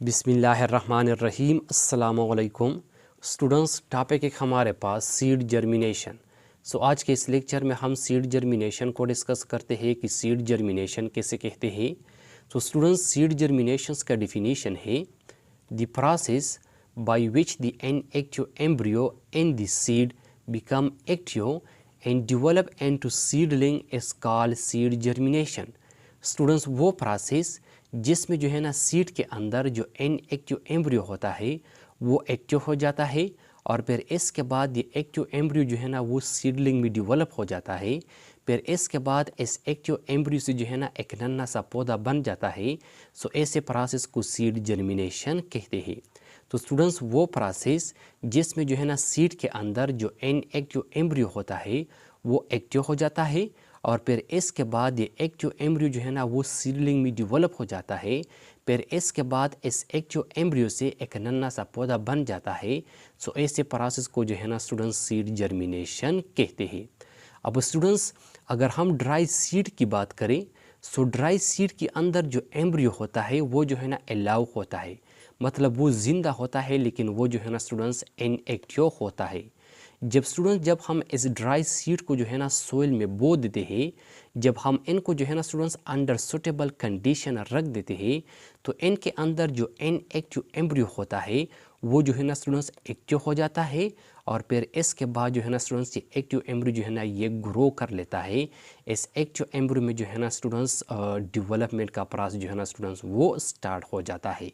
बिस्मिल्लाहिर्रहमानिर्रहीम। अस्सलामुअलैकुम students, topic एक हमारे पास सीड जर्मिनेशन। आज के इस लेक्चर में हम सीड जर्मिनेशन को डिस्कस करते हैं कि सीड जर्मिनेशन कैसे कहते हैं। स्टूडेंट्स, सीड जर्मिनेशन का डिफिनीशन है the process by which the inactive embryo and the seed become active and develop into seedling is called seed germination. Students, वो प्रोसेस जिसमें जो है ना सीड के अंदर जो इनएक्टिव एम्ब्रियो होता है वो एक्टिव हो जाता है और फिर इसके बाद ये एक्टिव एम्ब्रियो जो है ना वो सीडलिंग में डेवलप हो जाता है। फिर इसके बाद इस एक्टिव एम्ब्रियो से जो है ना एक नन्हा सा पौधा बन जाता है। ऐसे प्रोसेस को सीड जर्मिनेशन कहते हैं। स्टूडेंट्स, वो प्रोसेस जिसमें जो है ना सीड के अंदर जो इनएक्टिव एम्ब्रियो होता है वो एक्टिव हो जाता है और फिर इसके बाद ये एक्टिव एम्ब्रियो जो है ना वो सीडलिंग में डेवलप हो जाता है। फिर इसके बाद इस एक्टिव एम्ब्रियो से एक नन्हा सा पौधा बन जाता है। ऐसे प्रोसेस को जो है ना स्टूडेंट्स सीड जर्मिनेशन कहते हैं। अब स्टूडेंट्स, अगर हम ड्राई सीड की बात करें ड्राई सीड के अंदर जो एम्ब्रियो होता है वो जो है ना अलाउ होता है, मतलब वो ज़िंदा होता है लेकिन वो जो है ना स्टूडेंट्स इनएक्टिव होता है। जब हम इस ड्राई सीड को जो है ना सोइल में बो देते हैं, जब हम इनको जो है ना स्टूडेंट्स अंडर सुटेबल कंडीशन रख देते हैं तो इनके अंदर जो इनएक्टिव एम्ब्रियो होता है वो जो है ना स्टूडेंट्स एक्टिव हो जाता है और फिर इसके बाद जो है ना स्टूडेंट्स ये एक्टिव एम्ब्रियो जो है ना ये ग्रो कर लेता है। इस एक्टिव एम्ब्रियो में जो है ना स्टूडेंट्स डेवलपमेंट का प्रोसेस जो है ना स्टूडेंट्स वो स्टार्ट हो जाता है।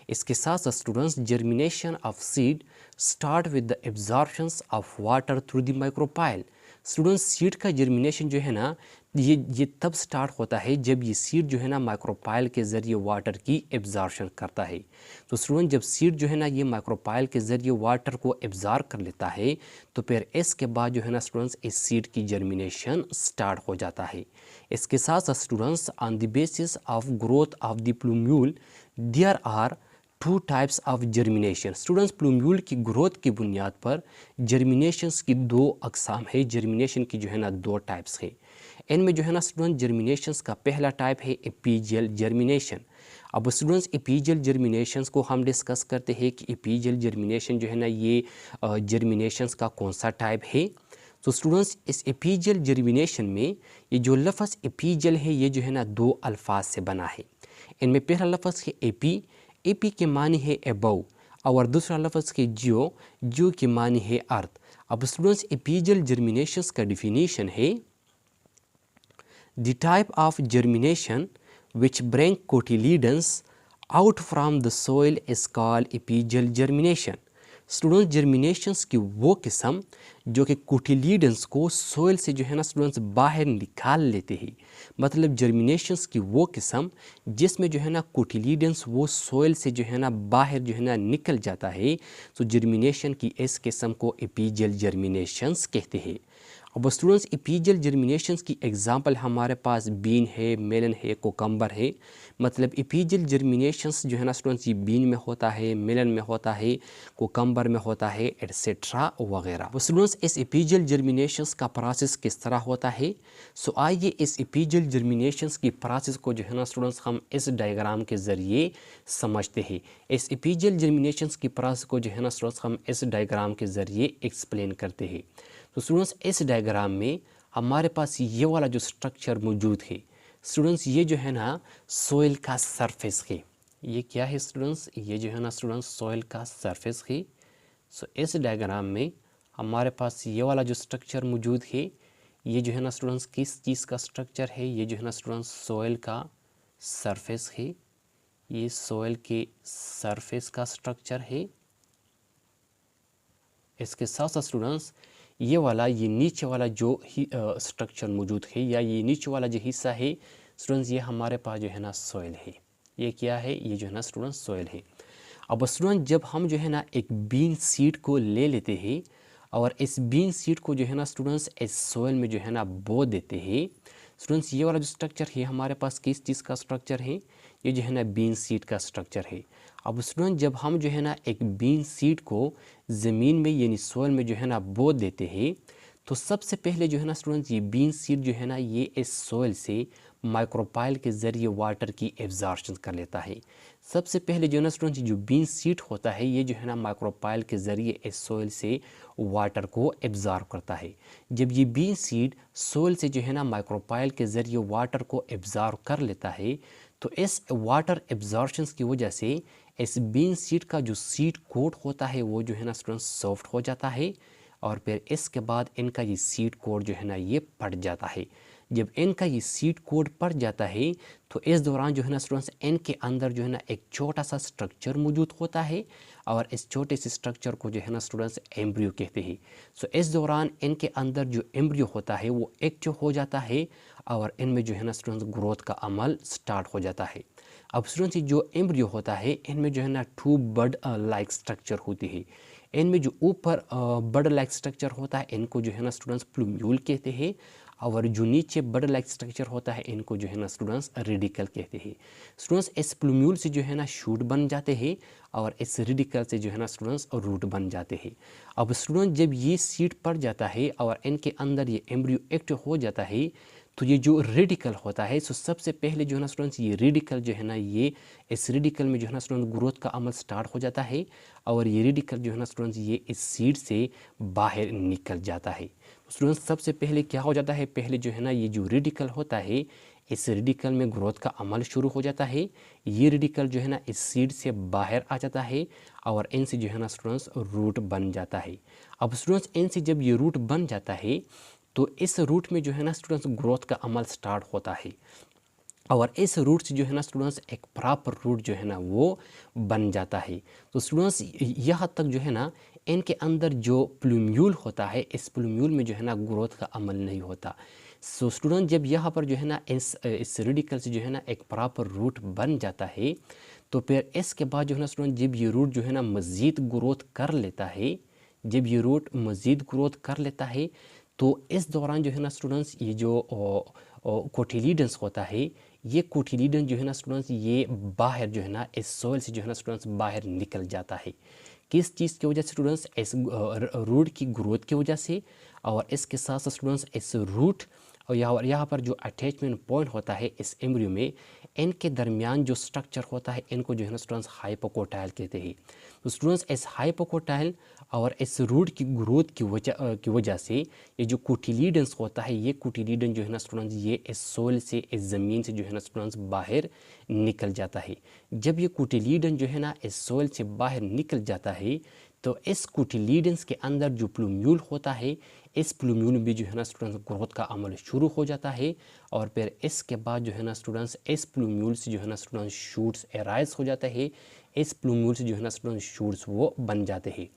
इसके साथ साथ students germination of seed start with the absorptions of water through the micropyle. Students, seed का जर्मिनेशन जो है ना ये तब स्टार्ट होता है जब ये सीड जो है ना माइक्रोपाइल के ज़रिए वाटर की एब्जॉर्प्शन करता है। स्टूडेंट, जब सीड जो है ना ये माइक्रोपाइल के ज़रिए वाटर को एब्जॉर्ब कर लेता है तो फिर इसके बाद जो है ना स्टूडेंट्स इस सीड की जर्मिनेशन स्टार्ट हो जाता है। इसके साथ साथ students on the basis of growth of the plumule there are two types of germination. Students, plumule की ग्रोथ की बुनियाद पर जर्मिनेशंस की दो अकसाम है। जर्मिनेशन की जो है ना दो टाइप्स है। इनमें जो है ना स्टूडेंट जर्मिनेशंस का पहला टाइप है एपीजियल जर्मिनेशन। अब स्टूडेंट्स, एपीजियल जर्मिनेशंस को हम डिस्कस करते हैं कि एपीजियल जर्मिनेशन जो है ना ये जर्मिनेशंस का कौन सा टाइप है। स्टूडेंट्स, इस एपीजियल जर्मिनेशन में ये जो लफ्ज़ एपीजियल है ये जो है ना दो अल्फाज से बना है। इनमें पहला लफ्ज़ है एपी, एपी के मानी है एबव और दूसरा लफ्ज़ के जियो के मानी है अर्थ। अब स्टूडेंट्स, एपीजियल जर्मिनेशंस का डिफिनीशन है the type of germination which bring cotyledons out from the soil is called epigial germination। Students, germinations की वो किस्म जो कि कोटिलीडन्स को सोइल से जो है ना स्टूडेंट्स बाहर निकाल लेते हैं, मतलब जर्मिनेशंस की वो किस्म जिसमें जो है ना कोटिलीडन्स वो सोइल से जो है ना बाहर जो है ना निकल जाता है। जर्मिनेशन की इस किस्म को एपीजियल जर्मिनेशंस कहते हैं। अब स्टूडेंट्स, एपीजियल जर्मिनेशंस की एग्जांपल हमारे पास बीन है, मेलन है, कोकम्बर है। मतलब एपीजियल जर्मिनेशंस जो है ना स्टूडेंट्स ये बीन में होता है, मेलन में होता है, कोकम्बर में होता है, एट्सेट्रा वगैरह। स्टूडेंट्स, इस एपीजियल जर्मिनेशंस का प्रोसेस किस तरह होता है? आइए इस एपीजियल जर्मिनेशंस की प्रोसेस को जो है ना स्टूडेंट्स हम इस डायग्राम के ज़रिए समझते हैं। इस एपीजियल जर्मिनेशंस की प्रोसेस को जो है ना स्टूडेंट्स हम इस डायग्राम के ज़रिए एक्सप्लेन करते हैं। स्टूडेंट्स, इस डायग्राम में हमारे पास ये वाला जो स्ट्रक्चर मौजूद है स्टूडेंट्स, ये जो है ना सोइल का सरफेस है। ये क्या है स्टूडेंट्स? ये जो है ना स्टूडेंट्स सोइल का सरफेस है। इस डायग्राम में हमारे पास ये वाला जो स्ट्रक्चर मौजूद है ये जो है ना स्टूडेंट्स किस चीज़ का स्ट्रक्चर है? ये जो है ना स्टूडेंट्स सोइल का सरफेस है। ये सोइल के सरफेस का स्ट्रक्चर है। इसके साथ साथ स्टूडेंट्स ये नीचे वाला जो ही स्ट्रक्चर मौजूद है या ये नीचे वाला जो हिस्सा है स्टूडेंट्स ये हमारे पास जो है ना सोइल है। ये क्या है? ये जो है ना स्टूडेंट्स सोइल है। अब स्टूडेंट, जब हम जो है ना एक बीन सीड को ले लेते हैं और इस बीन सीड को जो है ना स्टूडेंट्स इस सोइल में जो है ना बो देते हैं स्टूडेंट्स, ये वाला जो स्ट्रक्चर है हमारे पास किस चीज़ का स्ट्रक्चर है? ये जो है ना बीन सीड का स्ट्रक्चर है। अब स्टूडेंट, जब हम जो है ना एक बीन सीड को ज़मीन में यानी सोइल में जो है ना बो देते हैं तो सबसे पहले जो है ना स्टूडेंट्स ये बीन सीड जो है ना ये इस सोइल से माइक्रोपाइल के ज़रिए वाटर की एब्जॉर्प्शन कर लेता है। सबसे पहले जो है ना स्टूडेंट्स, जो बीन सीड होता है ये जो है ना माइक्रोपाइल के ज़रिए इस सोइल से वाटर को एब्जॉर्ब करता है। जब ये बीन सीड सोइल से जो है ना माइक्रोपाइल के ज़रिए वाटर को एब्जॉर्ब कर लेता है, तो इस वाटर एब्जॉर्प्शन की वजह से इस बीन सीड का जो सीड कोट होता है वो जो है ना स्टूडेंट्स सॉफ्ट हो जाता है, और फिर इसके बाद इनका ये सीड कोड जो है ना ये पड़ जाता है। जब इनका ये सीड कोड पड़ जाता है तो इस दौरान जो है ना स्टूडेंट्स इनके अंदर जो है ना एक छोटा सा स्ट्रक्चर मौजूद होता है, और इस छोटे से स्ट्रक्चर को जो है ना स्टूडेंट्स एम्ब्रियो कहते हैं। सो इस दौरान इनके अंदर जो एम्ब्रियो होता है वो एक्टिव हो जाता है, और इनमें जो है ना स्टूडेंट्स ग्रोथ का अमल स्टार्ट हो जाता है। अब स्टूडेंट्स जो एम्ब्रियो होता है इनमें जो है ना टू बर्ड लाइक स्ट्रक्चर होती है। इनमें जो ऊपर बर्ड लाइक स्ट्रक्चर होता है इनको जो है ना स्टूडेंट्स प्लूम्यूल कहते हैं, और जो नीचे बर्ड लाइक स्ट्रक्चर होता है इनको जो है ना स्टूडेंट्स रेडिकल कहते हैं। स्टूडेंट्स इस प्लूम्यूल से जो है ना शूट बन जाते हैं, और इस रेडिकल से जो है ना स्टूडेंट्स रूट बन जाते हैं। अब स्टूडेंट जब ये सीड पड़ जाता है और इनके अंदर ये एम्ब्रियो एक्टिव हो जाता है, तो ये जो रेडिकल होता है, सो सबसे पहले जो है ना स्टूडेंट्स ये रेडिकल जो है ना ये इस रेडिकल में जो है ना स्टूडेंट ग्रोथ का अमल स्टार्ट हो जाता है, और ये रेडिकल जो है ना स्टूडेंट्स ये इस सीड से बाहर निकल जाता है। स्टूडेंट्स सबसे पहले क्या हो जाता है, पहले जो है ना ये जो रेडिकल होता है इस रेडिकल में ग्रोथ का अमल शुरू हो जाता है। ये रेडिकल जो है ना इस सीड से बाहर आ जाता है, और इनसे जो है ना स्टूडेंट्स रूट बन जाता है। अब स्टूडेंट्स इनसे जब ये रूट बन जाता है तो इस रूट में जो है ना स्टूडेंट्स ग्रोथ का अमल स्टार्ट होता है, और इस रूट से जो है ना स्टूडेंट्स एक प्रॉपर रूट जो है ना वो बन जाता है। तो स्टूडेंट्स यहाँ तक जो है ना इनके अंदर जो प्लूम्यूल होता है इस प्लूम्यूल में जो है ना ग्रोथ का अमल नहीं होता। सो स्टूडेंट जब यहाँ पर जो है ना इस रेडिकल से जो है ना एक प्रॉपर रूट बन जाता है, तो फिर इसके बाद जो है ना स्टूडेंट जब ये रूट जो है ना मज़ीद ग्रोथ कर लेता है, जब ये रूट मज़ीद ग्रोथ कर लेता है, तो इस दौरान जो है ना स्टूडेंट्स ये जो कोटिलीडन्स होता है, ये कोटिलीडन जो है ना स्टूडेंट्स ये बाहर जो है ना इस सोइल से जो है ना स्टूडेंट्स बाहर निकल जाता है। किस चीज़ की वजह से स्टूडेंट्स, इस रूट की ग्रोथ की वजह से, और इसके साथ साथ स्टूडेंट्स इस रूट और यहाँ पर जो अटैचमेंट पॉइंट होता है इस एम्ब्रियो में, इनके दरमियान जो स्ट्रक्चर होता है इनको जो है ना स्टूडेंट्स हाइपोकोटाइल कहते हैं। तो स्टूडेंट्स इस हाइपोकोटाइल और इस रूट की ग्रोथ की वजह से ये जो कोटिलीडन्स होता है, ये कोटिलीडन जो है ना स्टूडेंट्स ये इस सोइल से, इस ज़मीन से जो है ना स्टूडेंट्स बाहर निकल जाता है। जब ये कोटिलीडन जो है ना इस सोइल से बाहर निकल जाता है, तो इस कोटिलीडन्स के अंदर जो प्लूम्यूल होता है, इस प्लूम्यूल में भी जो है ना स्टूडेंट्स ग्रोथ का अमल शुरू हो जाता है, और फिर इसके बाद जो है ना स्टूडेंट्स इस प्लूम्यूल से जो है ना स्टूडेंट्स शूट्स एराइज हो जाते हैं। इस प्लूम्यूल से जो है ना स्टूडेंट्स शूट्स वो बन जाते हैं।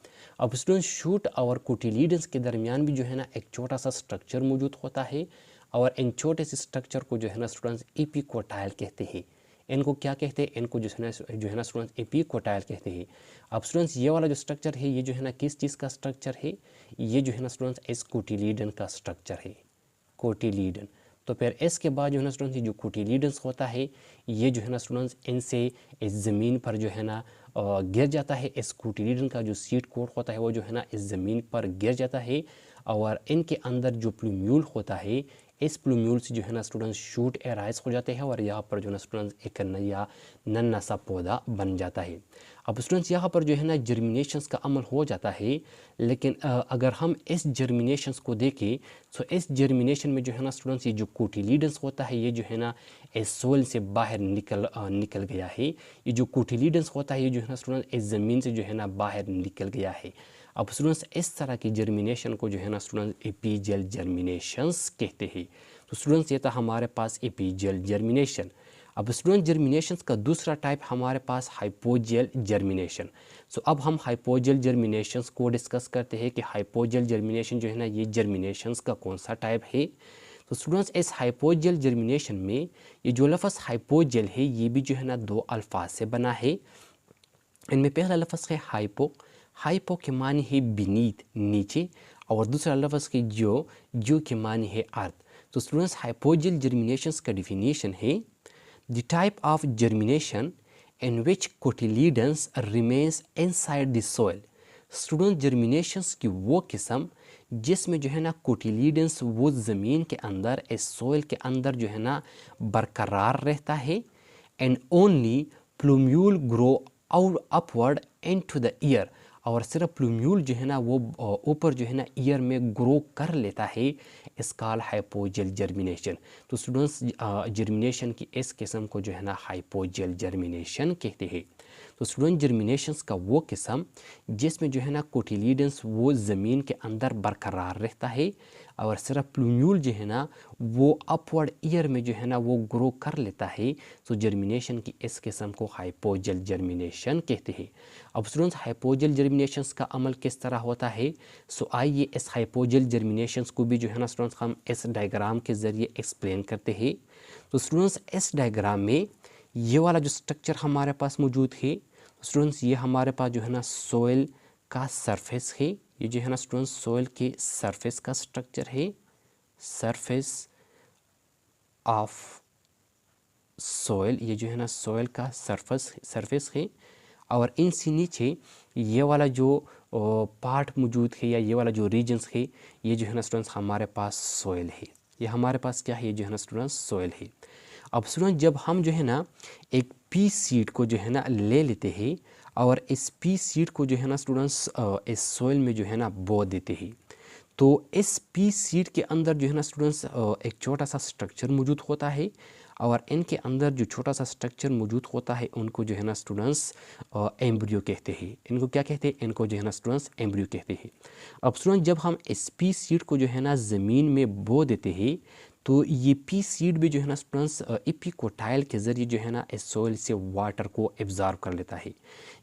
अब स्टूडेंट्स शूट और कोटिलीडन्स के दरमियान भी जो है ना एक छोटा सा स्ट्रक्चर मौजूद होता है, और इन छोटे से स्ट्रक्चर को जो है ना स्टूडेंट्स एपिकोटाइल कहते हैं। इनको क्या कहते हैं, इनको जो है ना स्टूडेंट्स एपिकोटाइल कहते हैं। अब स्टूडेंट्स ये वाला जो स्ट्रक्चर है ये जो है ना किस चीज़ का स्ट्रक्चर है, ये जो है ना स्टूडेंट्स इस कोटिलीडन का स्ट्रक्चर है, कोटिलीडन। तो फिर इसके बाद जो है ना स्टूडेंट्स जो कोटिलीडन्स होता है ये जो है ना स्टूडेंट्स इनसे इस ज़मीन पर जो है ना गिर जाता है। इस कोटिलीडन का जो सीड कोट होता है वो जो है ना इस ज़मीन पर गिर जाता है, और इनके अंदर जो प्लूम्यूल होता है इस प्लूम्यूल से जो है ना स्टूडेंट्स शूट एराइज हो जाते हैं, और यहाँ पर जो है ना स्टूडेंट्स एक नया नन्ना सा पौधा बन जाता है। अब स्टूडेंट्स यहाँ पर जो है ना जर्मिनेशंस का अमल हो जाता है, लेकिन अगर हम इस जर्मिनेशंस को देखें तो इस जर्मिनेशन में जो है ना स्टूडेंट्स ये जो कोटिलीडन्स होता है ये जो है ना इस सोइल से बाहर निकल गया है। ये जो कोटिलीडन्स होता है ये जो है ना स्टूडेंट्स इस ज़मीन से जो है ना बाहर निकल गया है। अब स्टूडेंट्स इस तरह की जर्मिनेशन को जो है ना स्टूडेंट्स एपीजियल जर्मिनेशंस कहते हैं। तो स्टूडेंट्स ये था हमारे पास एपीजियल जर्मिनेशन। अब स्टूडेंट जर्मिनेशंस का दूसरा टाइप हमारे पास हाइपोजियल जर्मिनेशन। सो अब हम हाइपोजियल जर्मिनेशंस को डिस्कस करते हैं कि हाइपोजियल जर्मिनेशन जो है ना ये जर्मिनेशंस का कौन सा टाइप है। तो स्टूडेंट्स इस हाइपोजियल जर्मिनेशन में ये जो लफ्ज़ हाइपोजियल है ये भी जो है ना दो अल्फाज से बना है। इनमें पहला लफ्ज़ है हाइपो, हाइपो के मानी है बीनीथ नीचे, और दूसरा लफ्ज़ के जो के मानी है अर्थ। तो स्टूडेंट्स हाइपोजियल जर्मिनेशंस का डिफिनीशन है the type of germination in which cotyledons remains inside the soil। Student germinations की वो किस्म जिसमें जो है ना कोटिलीडन्स वो ज़मीन के अंदर इस सोइल के अंदर जो है ना बरकरार रहता है। And only plumule grow out upward into the year, और सिर्फ प्लूम्यूल जो है ना वो ऊपर जो है ना ईयर में ग्रो कर लेता है। इस कॉल हाइपोजेल जर्मिनेशन। तो स्टूडेंट्स जर्मिनेशन की इस किस्म को जो है ना हाइपोजेल जर्मिनेशन कहते हैं। तो स्टूडेंट जर्मिनेशंस का वो किस्म जिसमें जो है ना कोटिलीडन्स वो ज़मीन के अंदर बरकरार रहता है और सिर्फ प्लूम्यूल जो है ना वो अपवर्ड ईयर में जो है ना वो ग्रो कर लेता है। तो जर्मिनेशन की इस किस्म को हाइपोजेल जर्मिनेशन कहते हैं। अब स्टूडेंट्स हाइपोजेल जर्मिनेशंस का अमल किस तरह होता है। सो आइए इस हाइपोजेल जर्मिनेशंस को भी जो है ना स्टूडेंट्स हम इस डायग्राम के ज़रिए एक्सप्लेन करते हैं। तो स्टूडेंट्स इस डायग्राम में ये वाला जो स्ट्रक्चर हमारे पास मौजूद है स्टूडेंट्स, ये हमारे पास जो है ना सोइल का सरफेस है। ये जो है ना स्टूडेंट्स सोइल के सरफेस का स्ट्रक्चर है, सरफेस ऑफ सोइल। ये जो है ना सोइल का सरफेस है और इनसे नीचे ये वाला जो पार्ट मौजूद है या ये वाला जो रीजन्स है ये जो है ना स्टूडेंट्स हमारे पास सोइल है। ये हमारे पास क्या है, ये जो है ना स्टूडेंट्स सोइल है। अब स्टूडेंट जब हम जो है ना एक पी सीड को जो है ना ले लेते हैं और इस पी सीड को जो है ना स्टूडेंट्स इस सोइल में जो है ना बो देते हैं, तो इस पी सीड के अंदर जो है ना स्टूडेंट्स एक छोटा सा स्ट्रक्चर मौजूद होता है और इनके अंदर जो छोटा सा स्ट्रक्चर मौजूद होता है उनको जो है ना स्टूडेंट्स एम्ब्रियो कहते हैं। इनको क्या कहते हैं, इनको जो है ना स्टूडेंट्स एम्ब्रियो कहते हैं। अब स्टूडेंट जब हम इस पी सीड को जो है ना ज़मीन में बो देते हैं तो ये पी सीड भी जो है ना स्टूडेंट्स इपिकोटाइल के ज़रिए जो है ना इस सोइल से वाटर को एब्जॉर्ब कर लेता है।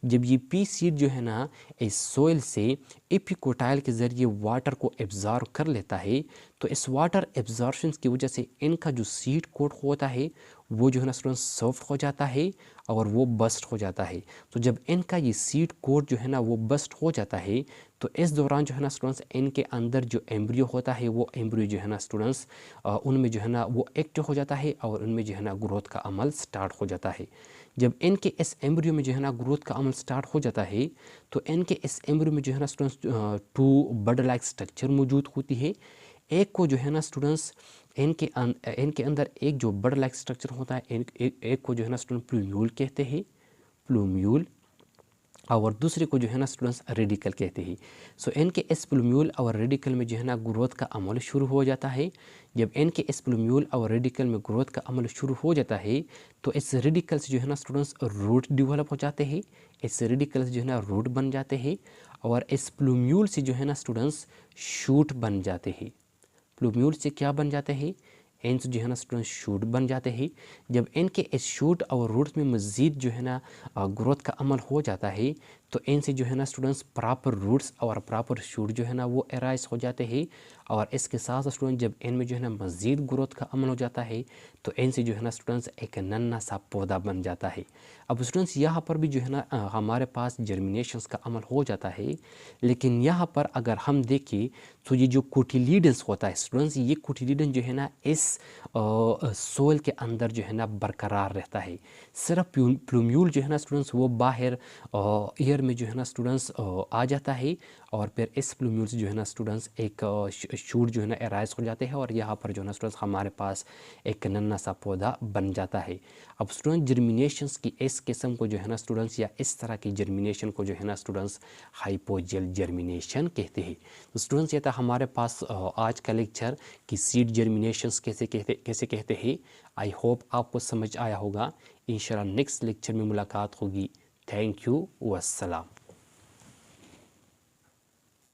जब ये पी सीड जो है ना इस सोइल से इपिकोटाइल के ज़रिए वाटर को एब्जॉर्ब कर लेता है, तो इस वाटर एब्जॉर्प्शन की वजह से इनका जो सीड कोट होता है वो जो है ना स्टूडेंट्स सॉफ्ट हो जाता है और वो बस्ट हो जाता है। तो जब इनका ये सीड कोट जो है ना वो बस्ट हो जाता है तो इस दौरान जो है ना स्टूडेंट्स इनके अंदर जो एम्ब्रियो होता है वो एम्ब्रियो जो है ना स्टूडेंट्स उनमें जो है ना वो एक्टिव हो जाता है और उनमें जो है ना ग्रोथ का अमल स्टार्ट हो जाता है। जब इनके इस एम्ब्रियो में जो है ना ग्रोथ का अमल स्टार्ट हो जाता है तो इनके इस एम्ब्रियो में जो है ना students to bud like structure मौजूद होती है। एक को जो है ना स्टूडेंट्स इनके अंदर एक जो बड लाइक स्ट्रक्चर होता है एक को जो है ना स्टूडेंट प्लूम्यूल कहते हैं, प्लूम्यूल, और दूसरे को जो है ना स्टूडेंट्स रेडिकल कहते हैं। सो इनके इस प्लूम्यूल और रेडिकल में जो है ना ग्रोथ का अमल शुरू हो जाता है। जब इनके इस प्लूम्यूल और रेडिकल में ग्रोथ का अमल शुरू हो जाता है तो इस रेडिकल से जो है ना स्टूडेंट्स रूट डेवलप हो जाते हैं। इस रेडिकल से जो है ना रूट बन जाते हैं और इस प्लूम्यूल से जो है ना स्टूडेंट्स शूट बन जाते हैं। प्लूम्यूल से क्या बन जाते हैं, इनसे जो है ना स्टूडेंट शूट बन जाते हैं। जब इनके इस शूट और रूट्स में मज़ीद जो है ना ग्रोथ का अमल हो जाता है तो इनसे जो है ना स्टूडेंट्स प्रॉपर रूट्स और प्रॉपर शूट जो है ना वो एराइज हो जाते हैं। और इसके साथ स्टूडेंट जब इनमें जो है ना मज़ीद ग्रोथ का अमल हो जाता है तो इनसे जो है ना स्टूडेंट्स एक नन्हा सा पौधा बन जाता है। अब स्टूडेंट्स यहाँ पर भी जो है ना हमारे पास जर्मिनेशंस का अमल हो जाता है, लेकिन यहाँ पर अगर हम देखें तो ये जो कोटिलीडन्स होता है स्टूडेंट्स, ये कोटिलीडन जो है ना इस सोइल के अंदर जो है ना बरकरार रहता है। सिर्फ प्लूम्यूल जो है ना स्टूडेंट्स वो बाहर एयर में जो है ना स्टूडेंट्स आ जाता है और फिर इस प्लूम्यूल से जो है ना स्टूडेंट्स एक शूट जो है ना एराइज हो जाते हैं और यहाँ पर जो है ना स्टूडेंट्स हमारे पास एक नन्हा सा पौधा बन जाता है। अब स्टूडेंट जर्मिनेशंस की इस किस्म को जो है ना स्टूडेंट्स या इस तरह की जर्मिनेशन को जो है ना स्टूडेंट्स हाइपोजेल जर्मिनेशन कहते हैं। तो स्टूडेंट्स ये था हमारे पास आज का लेक्चर कि सीड जर्मिनेशंस कैसे कहते हैं। आई होप आपको समझ आया होगा। इंशाल्लाह नेक्स्ट लेक्चर में मुलाकात होगी। Thank you, वस्सलाम।